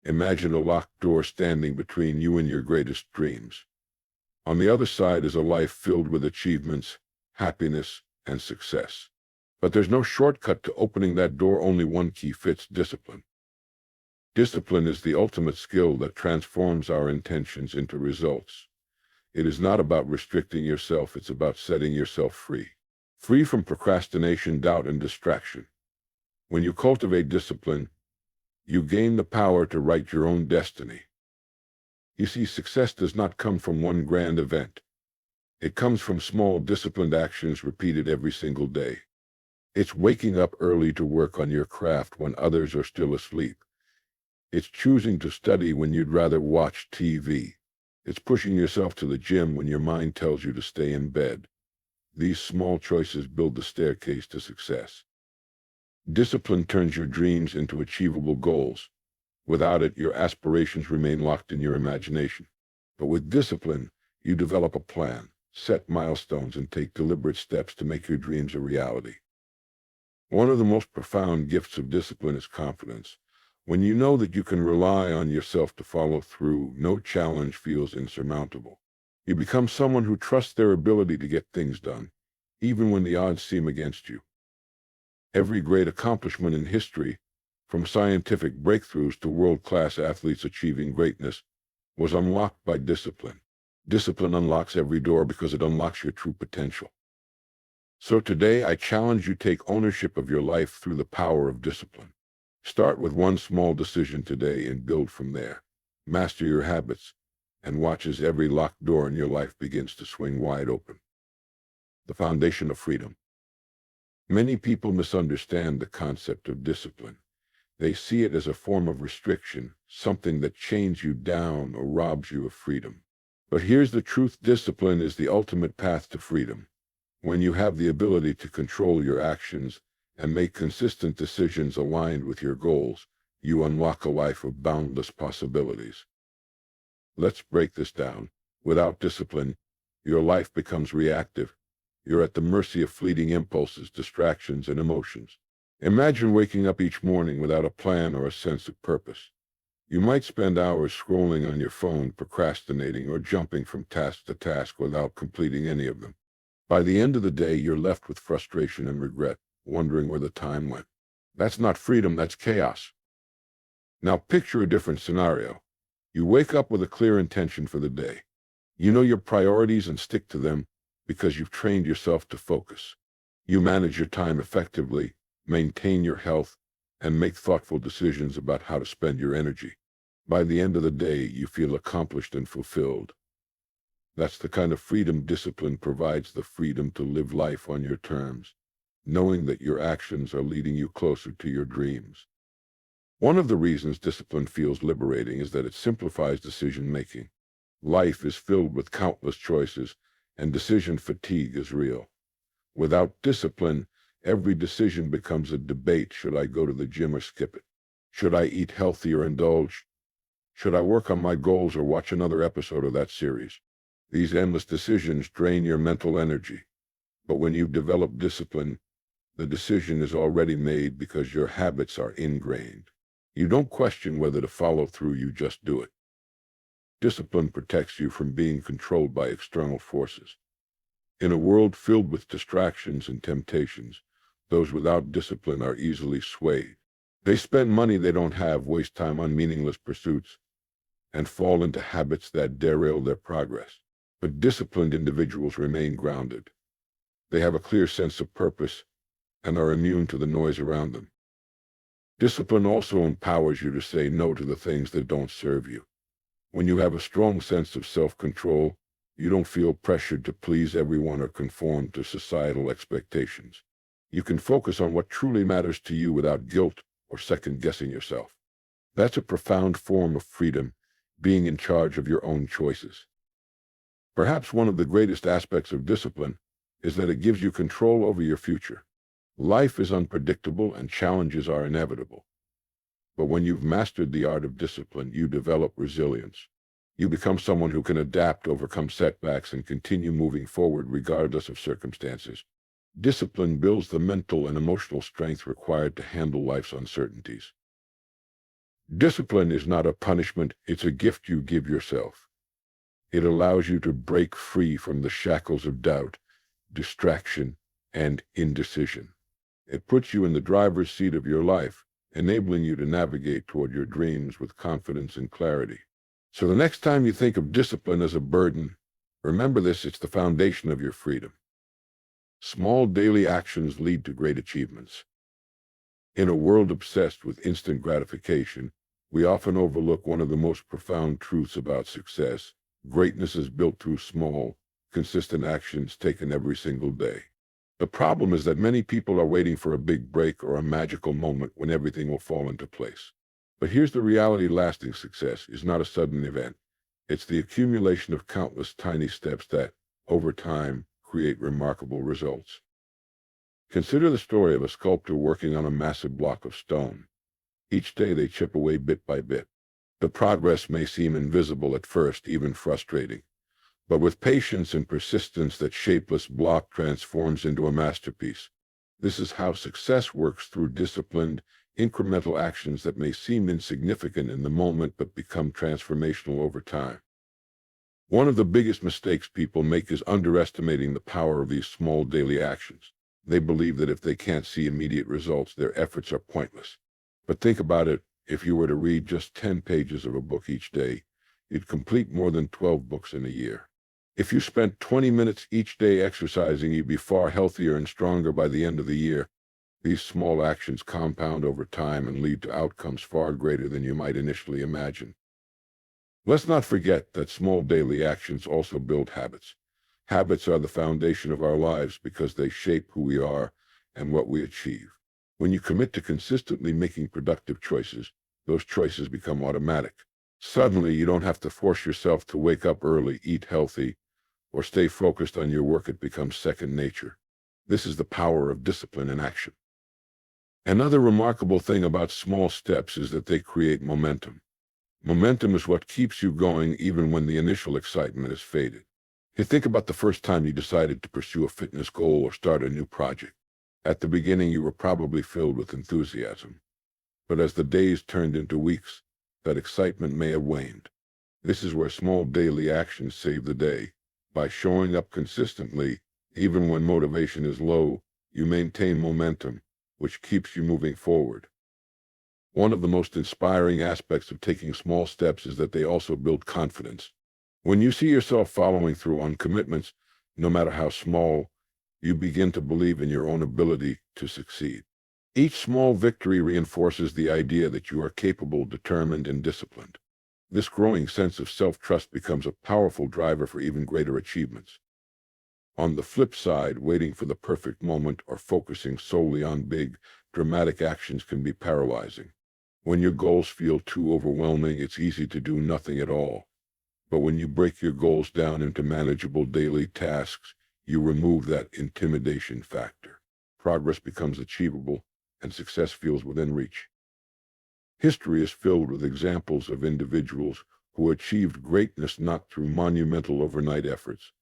Imagine a locked door standing between you and your greatest dreams. On the other side is a life filled with achievements, happiness, and success. But there's no shortcut to opening that door. Only one key fits: discipline. Discipline is the ultimate skill that transforms our intentions into results. It is not about restricting yourself, it's about setting yourself free. Free from procrastination, doubt, and distraction. When you cultivate discipline, you gain the power to write your own destiny. You see, success does not come from one grand event. It comes from small, disciplined actions repeated every single day. It's waking up early to work on your craft when others are still asleep. It's choosing to study when you'd rather watch TV. It's pushing yourself to the gym when your mind tells you to stay in bed. These small choices build the staircase to success. Discipline turns your dreams into achievable goals. Without it, your aspirations remain locked in your imagination. But with discipline, you develop a plan, set milestones, and take deliberate steps to make your dreams a reality. One of the most profound gifts of discipline is confidence. When you know that you can rely on yourself to follow through, no challenge feels insurmountable. You become someone who trusts their ability to get things done, even when the odds seem against you. Every great accomplishment in history, from scientific breakthroughs to world-class athletes achieving greatness, was unlocked by discipline. Discipline unlocks every door because it unlocks your true potential. So today, I challenge you to take ownership of your life through the power of discipline. Start with one small decision today and build from there. Master your habits and watch as every locked door in your life begins to swing wide open. The foundation of freedom. Many people misunderstand the concept of discipline. They see it as a form of restriction, something that chains you down or robs you of freedom. But here's the truth: discipline is the ultimate path to freedom. When you have the ability to control your actions and make consistent decisions aligned with your goals, you unlock a life of boundless possibilities. Let's break this down. Without discipline, your life becomes reactive. You're at the mercy of fleeting impulses, distractions, and emotions. Imagine waking up each morning without a plan or a sense of purpose. You might spend hours scrolling on your phone, procrastinating, or jumping from task to task without completing any of them. By the end of the day, you're left with frustration and regret, wondering where the time went. That's not freedom, that's chaos. Now picture a different scenario. You wake up with a clear intention for the day. You know your priorities and stick to them because you've trained yourself to focus. You manage your time effectively, maintain your health, and make thoughtful decisions about how to spend your energy. By the end of the day, you feel accomplished and fulfilled. That's the kind of freedom discipline provides: the freedom to live life on your terms, knowing that your actions are leading you closer to your dreams. One of the reasons discipline feels liberating is that it simplifies decision-making. Life is filled with countless choices, and decision fatigue is real. Without discipline, every decision becomes a debate. Should I go to the gym or skip it? Should I eat healthy or indulge? Should I work on my goals or watch another episode of that series? These endless decisions drain your mental energy. But when you've developed discipline, the decision is already made because your habits are ingrained. You don't question whether to follow through, you just do it. Discipline protects you from being controlled by external forces. In a world filled with distractions and temptations, those without discipline are easily swayed. They spend money they don't have, waste time on meaningless pursuits, and fall into habits that derail their progress. But disciplined individuals remain grounded. They have a clear sense of purpose and are immune to the noise around them. Discipline also empowers you to say no to the things that don't serve you. When you have a strong sense of self-control, you don't feel pressured to please everyone or conform to societal expectations. You can focus on what truly matters to you without guilt or second-guessing yourself. That's a profound form of freedom, being in charge of your own choices. Perhaps one of the greatest aspects of discipline is that it gives you control over your future. Life is unpredictable and challenges are inevitable. But when you've mastered the art of discipline, you develop resilience. You become someone who can adapt, overcome setbacks, and continue moving forward regardless of circumstances. Discipline builds the mental and emotional strength required to handle life's uncertainties. Discipline is not a punishment, it's a gift you give yourself. It allows you to break free from the shackles of doubt, distraction, and indecision. It puts you in the driver's seat of your life, enabling you to navigate toward your dreams with confidence and clarity. So the next time you think of discipline as a burden, remember this: it's the foundation of your freedom. Small daily actions lead to great achievements. In a world obsessed with instant gratification, we often overlook one of the most profound truths about success. Greatness is built through small, consistent actions taken every single day. The problem is that many people are waiting for a big break or a magical moment when everything will fall into place. But here's the reality: lasting success is not a sudden event. It's the accumulation of countless tiny steps that, over time, create remarkable results. Consider the story of a sculptor working on a massive block of stone. Each day they chip away bit by bit. The progress may seem invisible at first, even frustrating. But with patience and persistence, that shapeless block transforms into a masterpiece. This is how success works: through disciplined, incremental actions that may seem insignificant in the moment but become transformational over time. One of the biggest mistakes people make is underestimating the power of these small daily actions. They believe that if they can't see immediate results, their efforts are pointless. But think about it: if you were to read just 10 pages of a book each day, you'd complete more than 12 books in a year. If you spent 20 minutes each day exercising, you'd be far healthier and stronger by the end of the year. These small actions compound over time and lead to outcomes far greater than you might initially imagine. Let's not forget that small daily actions also build habits. Habits are the foundation of our lives because they shape who we are and what we achieve. When you commit to consistently making productive choices, those choices become automatic. Suddenly, you don't have to force yourself to wake up early, eat healthy, or stay focused on your work. It becomes second nature. This is the power of discipline in action. Another remarkable thing about small steps is that they create momentum. Momentum is what keeps you going even when the initial excitement has faded. You think about the first time you decided to pursue a fitness goal or start a new project. At the beginning, you were probably filled with enthusiasm. But as the days turned into weeks, that excitement may have waned. This is where small daily actions save the day. By showing up consistently, even when motivation is low, you maintain momentum, which keeps you moving forward. One of the most inspiring aspects of taking small steps is that they also build confidence. When you see yourself following through on commitments, no matter how small, you begin to believe in your own ability to succeed. Each small victory reinforces the idea that you are capable, determined, and disciplined. This growing sense of self-trust becomes a powerful driver for even greater achievements. On the flip side, waiting for the perfect moment or focusing solely on big, dramatic actions can be paralyzing. When your goals feel too overwhelming, it's easy to do nothing at all. But when you break your goals down into manageable daily tasks, you remove that intimidation factor. Progress becomes achievable, and success feels within reach. History is filled with examples of individuals who achieved greatness not through monumental overnight efforts,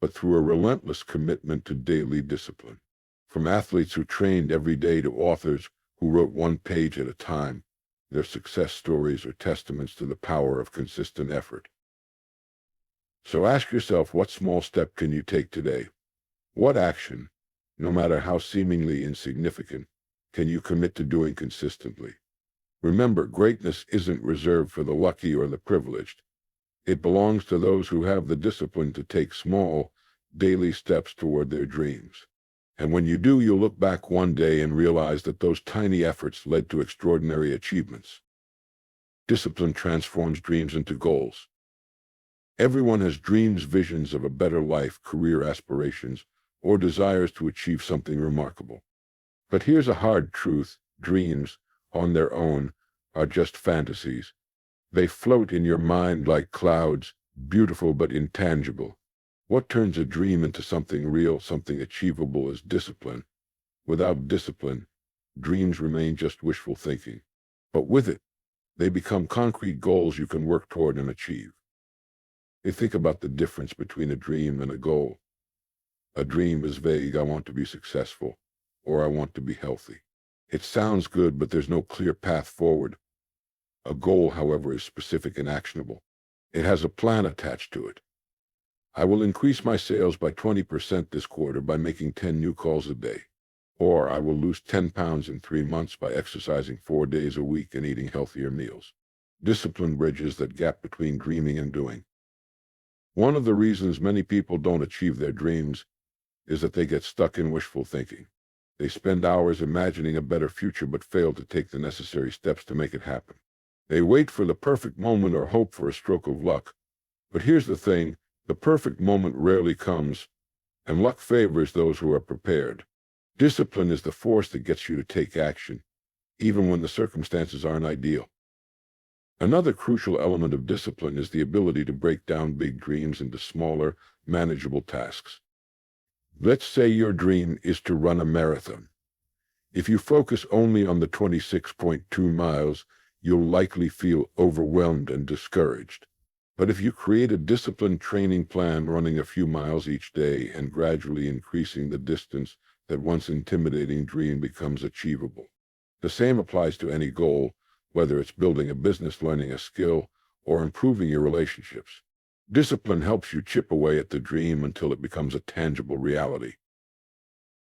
but through a relentless commitment to daily discipline. From athletes who trained every day to authors who wrote one page at a time, their success stories are testaments to the power of consistent effort. So ask yourself, what small step can you take today? What action, no matter how seemingly insignificant, can you commit to doing consistently? Remember, greatness isn't reserved for the lucky or the privileged. It belongs to those who have the discipline to take small, daily steps toward their dreams. And when you do, you'll look back one day and realize that those tiny efforts led to extraordinary achievements. Discipline transforms dreams into goals. Everyone has dreams, visions of a better life, career aspirations, or desires to achieve something remarkable. But here's a hard truth: dreams, on their own, are just fantasies. They float in your mind like clouds, beautiful but intangible. What turns a dream into something real, something achievable, is discipline. Without discipline, dreams remain just wishful thinking. But with it, they become concrete goals you can work toward and achieve. You think about the difference between a dream and a goal. A dream is vague: I want to be successful, or I want to be healthy. It sounds good, but there's no clear path forward. A goal, however, is specific and actionable. It has a plan attached to it. I will increase my sales by 20% this quarter by making 10 new calls a day. Or I will lose 10 pounds in 3 months by exercising 4 days a week and eating healthier meals. Discipline bridges that gap between dreaming and doing. One of the reasons many people don't achieve their dreams is that they get stuck in wishful thinking. They spend hours imagining a better future but fail to take the necessary steps to make it happen. They wait for the perfect moment or hope for a stroke of luck. But here's the thing, the perfect moment rarely comes, and luck favors those who are prepared. Discipline is the force that gets you to take action, even when the circumstances aren't ideal. Another crucial element of discipline is the ability to break down big dreams into smaller, manageable tasks. Let's say your dream is to run a marathon. If you focus only on the 26.2 miles, you'll likely feel overwhelmed and discouraged. But if you create a disciplined training plan running a few miles each day and gradually increasing the distance, that once intimidating dream becomes achievable. The same applies to any goal, whether it's building a business, learning a skill, or improving your relationships. Discipline helps you chip away at the dream until it becomes a tangible reality.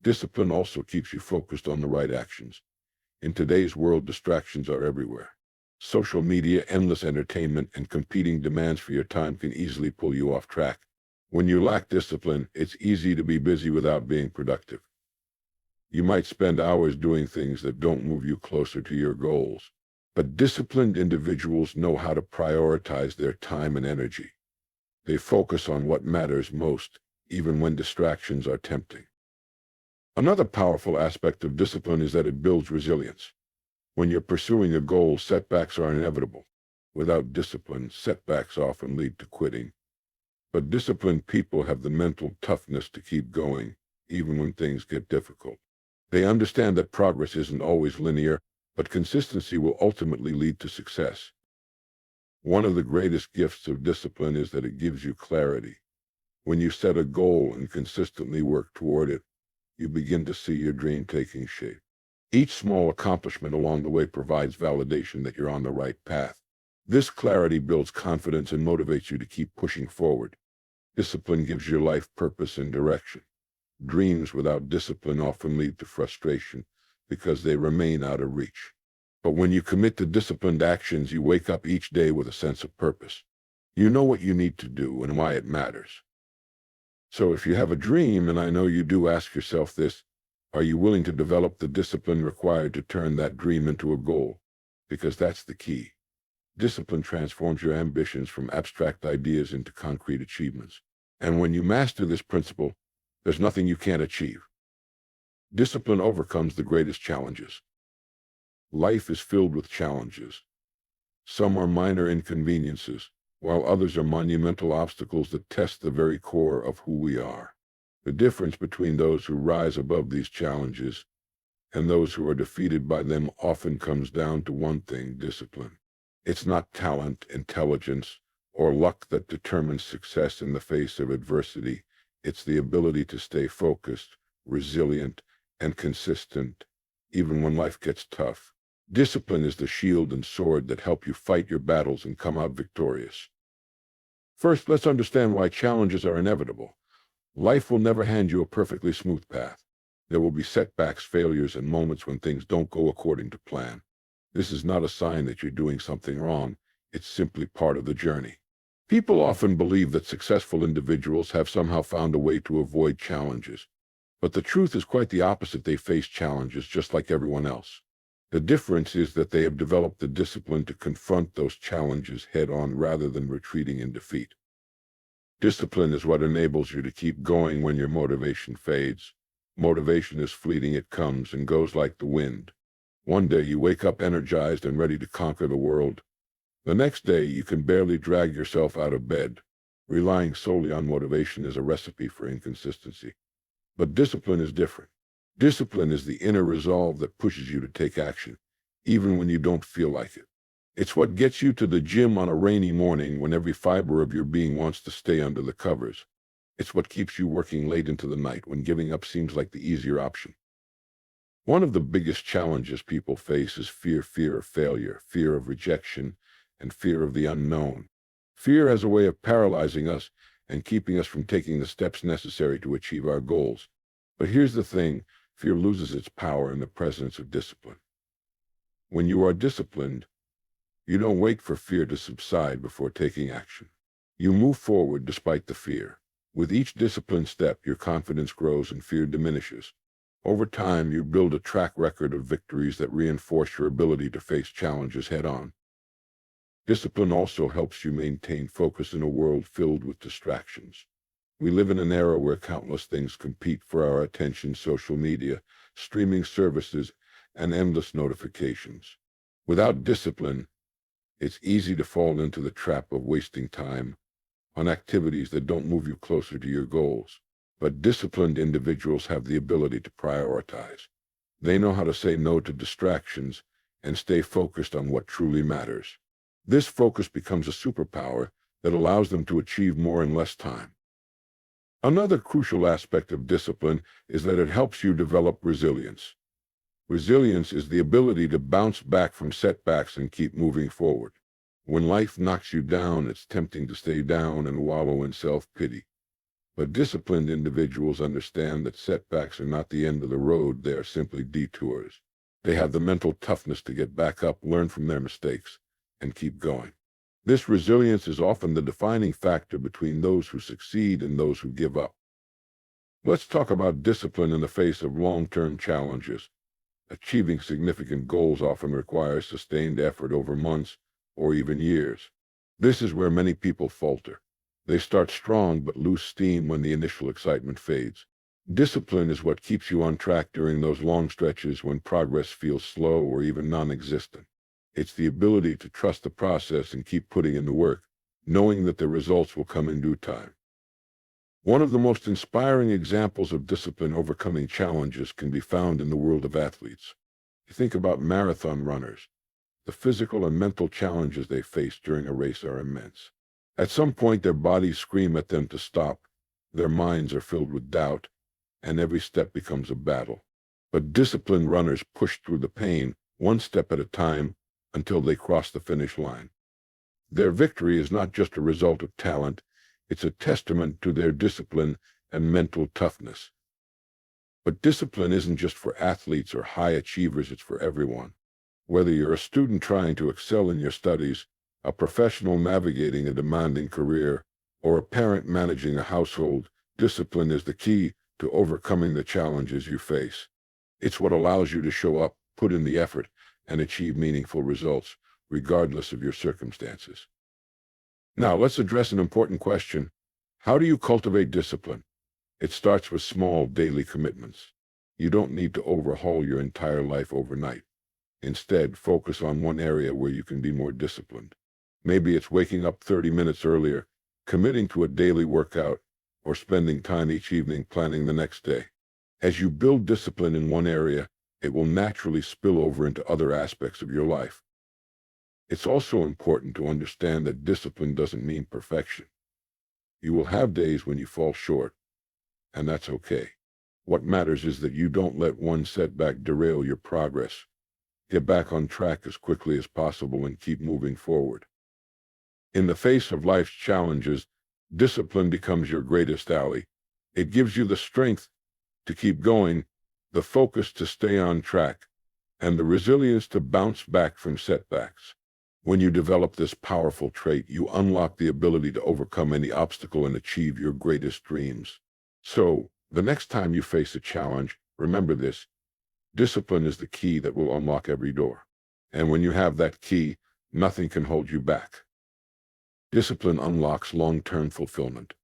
Discipline also keeps you focused on the right actions. In today's world, distractions are everywhere. Social media, endless entertainment, and competing demands for your time can easily pull you off track. When you lack discipline, it's easy to be busy without being productive. You might spend hours doing things that don't move you closer to your goals. But disciplined individuals know how to prioritize their time and energy. They focus on what matters most, even when distractions are tempting. Another powerful aspect of discipline is that it builds resilience. When you're pursuing a goal, setbacks are inevitable. Without discipline, setbacks often lead to quitting. But disciplined people have the mental toughness to keep going, even when things get difficult. They understand that progress isn't always linear, but consistency will ultimately lead to success. One of the greatest gifts of discipline is that it gives you clarity. When you set a goal and consistently work toward it, you begin to see your dream taking shape. Each small accomplishment along the way provides validation that you're on the right path. This clarity builds confidence and motivates you to keep pushing forward. Discipline gives your life purpose and direction. Dreams without discipline often lead to frustration because they remain out of reach. But when you commit to disciplined actions, you wake up each day with a sense of purpose. You know what you need to do and why it matters. So if you have a dream, and I know you do, ask yourself this: are you willing to develop the discipline required to turn that dream into a goal? Because that's the key. Discipline transforms your ambitions from abstract ideas into concrete achievements. And when you master this principle, there's nothing you can't achieve. Discipline overcomes the greatest challenges. Life is filled with challenges. Some are minor inconveniences, while others are monumental obstacles that test the very core of who we are. The difference between those who rise above these challenges and those who are defeated by them often comes down to one thing: discipline. It's not talent, intelligence, or luck that determines success in the face of adversity. It's the ability to stay focused, resilient, and consistent, even when life gets tough. Discipline is the shield and sword that help you fight your battles and come out victorious. First, let's understand why challenges are inevitable. Life will never hand you a perfectly smooth path. There will be setbacks, failures, and moments when things don't go according to plan. This is not a sign that you're doing something wrong. It's simply part of the journey. People often believe that successful individuals have somehow found a way to avoid challenges. But the truth is quite the opposite. They face challenges just like everyone else. The difference is that they have developed the discipline to confront those challenges head-on rather than retreating in defeat. Discipline is what enables you to keep going when your motivation fades. Motivation is fleeting. It comes and goes like the wind. One day you wake up energized and ready to conquer the world. The next day you can barely drag yourself out of bed. Relying solely on motivation is a recipe for inconsistency. But discipline is different. Discipline is the inner resolve that pushes you to take action, even when you don't feel like it. It's what gets you to the gym on a rainy morning when every fiber of your being wants to stay under the covers. It's what keeps you working late into the night when giving up seems like the easier option. One of the biggest challenges people face is fear of failure, fear of rejection, and fear of the unknown. Fear has a way of paralyzing us and keeping us from taking the steps necessary to achieve our goals. But here's the thing, fear loses its power in the presence of discipline. When you are disciplined, you don't wait for fear to subside before taking action. You move forward despite the fear. With each disciplined step, your confidence grows and fear diminishes. Over time, you build a track record of victories that reinforce your ability to face challenges head-on. Discipline also helps you maintain focus in a world filled with distractions. We live in an era where countless things compete for our attention: social media, streaming services, and endless notifications. Without discipline, it's easy to fall into the trap of wasting time on activities that don't move you closer to your goals. But disciplined individuals have the ability to prioritize. They know how to say no to distractions and stay focused on what truly matters. This focus becomes a superpower that allows them to achieve more in less time. Another crucial aspect of discipline is that it helps you develop resilience. Resilience is the ability to bounce back from setbacks and keep moving forward. When life knocks you down, it's tempting to stay down and wallow in self-pity. But disciplined individuals understand that setbacks are not the end of the road, they are simply detours. They have the mental toughness to get back up, learn from their mistakes, and keep going. This resilience is often the defining factor between those who succeed and those who give up. Let's talk about discipline in the face of long-term challenges. Achieving significant goals often requires sustained effort over months or even years. This is where many people falter. They start strong but lose steam when the initial excitement fades. Discipline is what keeps you on track during those long stretches when progress feels slow or even non-existent. It's the ability to trust the process and keep putting in the work, knowing that the results will come in due time. One of the most inspiring examples of discipline overcoming challenges can be found in the world of athletes. You think about marathon runners. The physical and mental challenges they face during a race are immense. At some point, their bodies scream at them to stop, their minds are filled with doubt, and every step becomes a battle. But disciplined runners push through the pain, one step at a time, until they cross the finish line. Their victory is not just a result of talent, it's a testament to their discipline and mental toughness. But discipline isn't just for athletes or high achievers, it's for everyone. Whether you're a student trying to excel in your studies, a professional navigating a demanding career, or a parent managing a household, discipline is the key to overcoming the challenges you face. It's what allows you to show up, put in the effort, and achieve meaningful results, regardless of your circumstances. Now, let's address an important question. How do you cultivate discipline? It starts with small daily commitments. You don't need to overhaul your entire life overnight. Instead, focus on one area where you can be more disciplined. Maybe it's waking up 30 minutes earlier, committing to a daily workout, or spending time each evening planning the next day. As you build discipline in one area, it will naturally spill over into other aspects of your life. It's also important to understand that discipline doesn't mean perfection. You will have days when you fall short, and that's okay. What matters is that you don't let one setback derail your progress. Get back on track as quickly as possible and keep moving forward. In the face of life's challenges, discipline becomes your greatest ally. It gives you the strength to keep going, the focus to stay on track, and the resilience to bounce back from setbacks. When you develop this powerful trait, you unlock the ability to overcome any obstacle and achieve your greatest dreams. So, the next time you face a challenge, remember this: discipline is the key that will unlock every door. And when you have that key, nothing can hold you back. Discipline unlocks long-term fulfillment.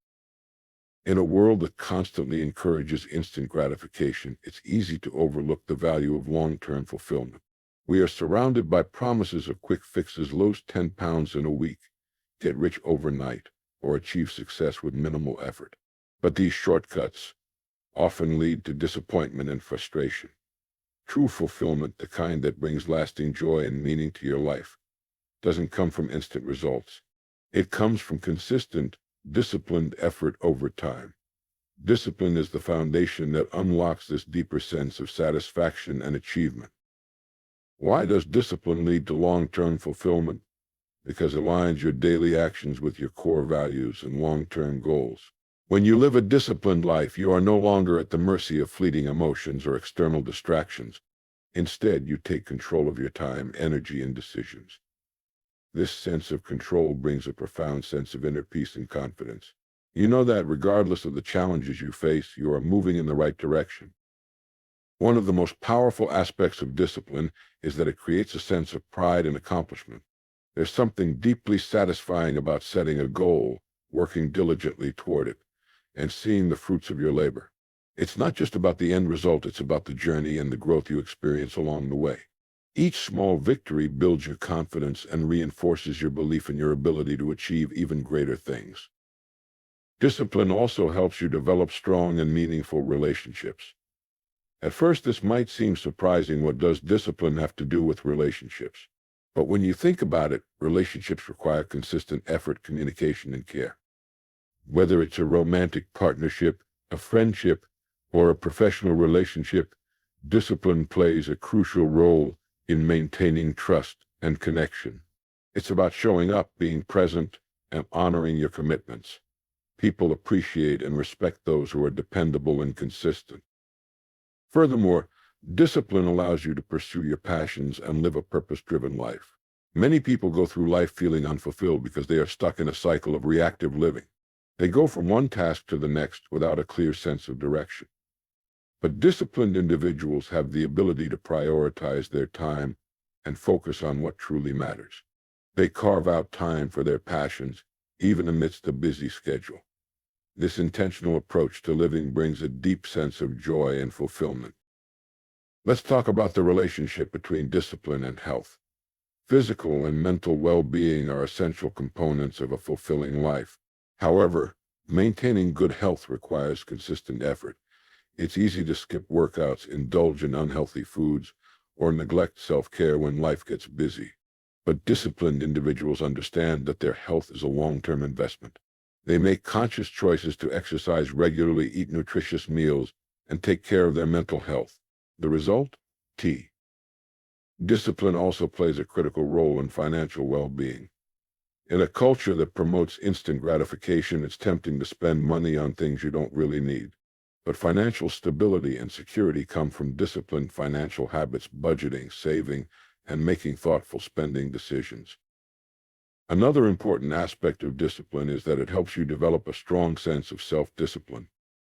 In a world that constantly encourages instant gratification, it's easy to overlook the value of long-term fulfillment. We are surrounded by promises of quick fixes: lose 10 pounds in a week, get rich overnight, or achieve success with minimal effort. But these shortcuts often lead to disappointment and frustration. True fulfillment, the kind that brings lasting joy and meaning to your life, doesn't come from instant results. It comes from consistent, disciplined effort over time. Discipline is the foundation that unlocks this deeper sense of satisfaction and achievement. Why does discipline lead to long-term fulfillment? Because it aligns your daily actions with your core values and long-term goals. When you live a disciplined life, you are no longer at the mercy of fleeting emotions or external distractions. Instead, you take control of your time, energy, and decisions. This sense of control brings a profound sense of inner peace and confidence. You know that regardless of the challenges you face, you are moving in the right direction. One of the most powerful aspects of discipline is that it creates a sense of pride and accomplishment. There's something deeply satisfying about setting a goal, working diligently toward it, and seeing the fruits of your labor. It's not just about the end result, it's about the journey and the growth you experience along the way. Each small victory builds your confidence and reinforces your belief in your ability to achieve even greater things. Discipline also helps you develop strong and meaningful relationships. At first, this might seem surprising. What does discipline have to do with relationships? But when you think about it, relationships require consistent effort, communication, and care. Whether it's a romantic partnership, a friendship, or a professional relationship, discipline plays a crucial role in maintaining trust and connection. It's about showing up, being present, and honoring your commitments. People appreciate and respect those who are dependable and consistent. Furthermore, discipline allows you to pursue your passions and live a purpose-driven life. Many people go through life feeling unfulfilled because they are stuck in a cycle of reactive living. They go from one task to the next without a clear sense of direction. But disciplined individuals have the ability to prioritize their time and focus on what truly matters. They carve out time for their passions, even amidst a busy schedule. This intentional approach to living brings a deep sense of joy and fulfillment. Let's talk about the relationship between discipline and health. Physical and mental well-being are essential components of a fulfilling life. However, maintaining good health requires consistent effort. It's easy to skip workouts, indulge in unhealthy foods, or neglect self-care when life gets busy. But disciplined individuals understand that their health is a long-term investment. They make conscious choices to exercise regularly, eat nutritious meals, and take care of their mental health. The result? Discipline also plays a critical role in financial well-being. In a culture that promotes instant gratification, it's tempting to spend money on things you don't really need. But financial stability and security come from disciplined financial habits, budgeting, saving, and making thoughtful spending decisions. Another important aspect of discipline is that it helps you develop a strong sense of self-discipline.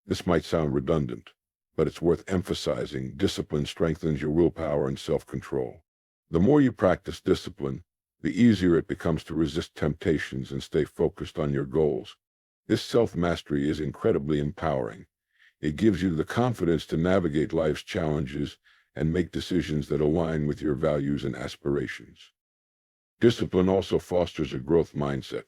This might sound redundant, but it's worth emphasizing. Discipline strengthens your willpower and self-control. The more you practice discipline, the easier it becomes to resist temptations and stay focused on your goals. This self-mastery is incredibly empowering. It gives you the confidence to navigate life's challenges and make decisions that align with your values and aspirations. Discipline also fosters a growth mindset.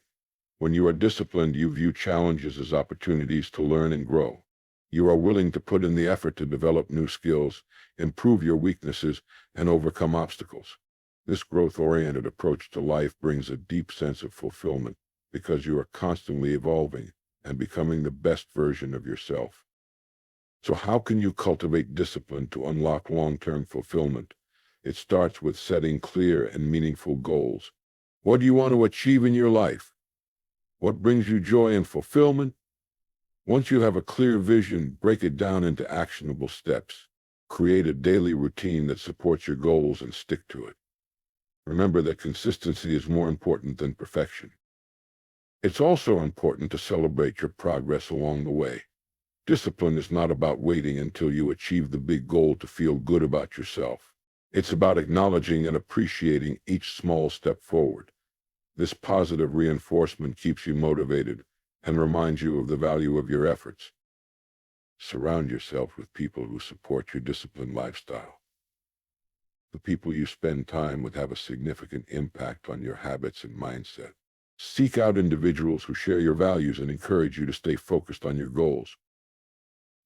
When you are disciplined, you view challenges as opportunities to learn and grow. You are willing to put in the effort to develop new skills, improve your weaknesses, and overcome obstacles. This growth-oriented approach to life brings a deep sense of fulfillment because you are constantly evolving and becoming the best version of yourself. So how can you cultivate discipline to unlock long-term fulfillment? It starts with setting clear and meaningful goals. What do you want to achieve in your life? What brings you joy and fulfillment? Once you have a clear vision, break it down into actionable steps. Create a daily routine that supports your goals and stick to it. Remember that consistency is more important than perfection. It's also important to celebrate your progress along the way. Discipline is not about waiting until you achieve the big goal to feel good about yourself. It's about acknowledging and appreciating each small step forward. This positive reinforcement keeps you motivated and reminds you of the value of your efforts. Surround yourself with people who support your disciplined lifestyle. The people you spend time with have a significant impact on your habits and mindset. Seek out individuals who share your values and encourage you to stay focused on your goals.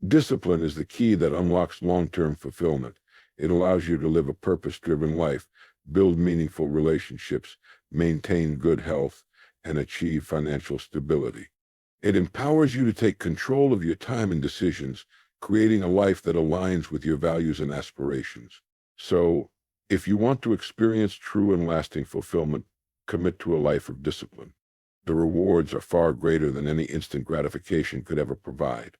Discipline is the key that unlocks long-term fulfillment. It allows you to live a purpose-driven life, build meaningful relationships, maintain good health, and achieve financial stability. It empowers you to take control of your time and decisions, creating a life that aligns with your values and aspirations. So, if you want to experience true and lasting fulfillment, commit to a life of discipline. The rewards are far greater than any instant gratification could ever provide.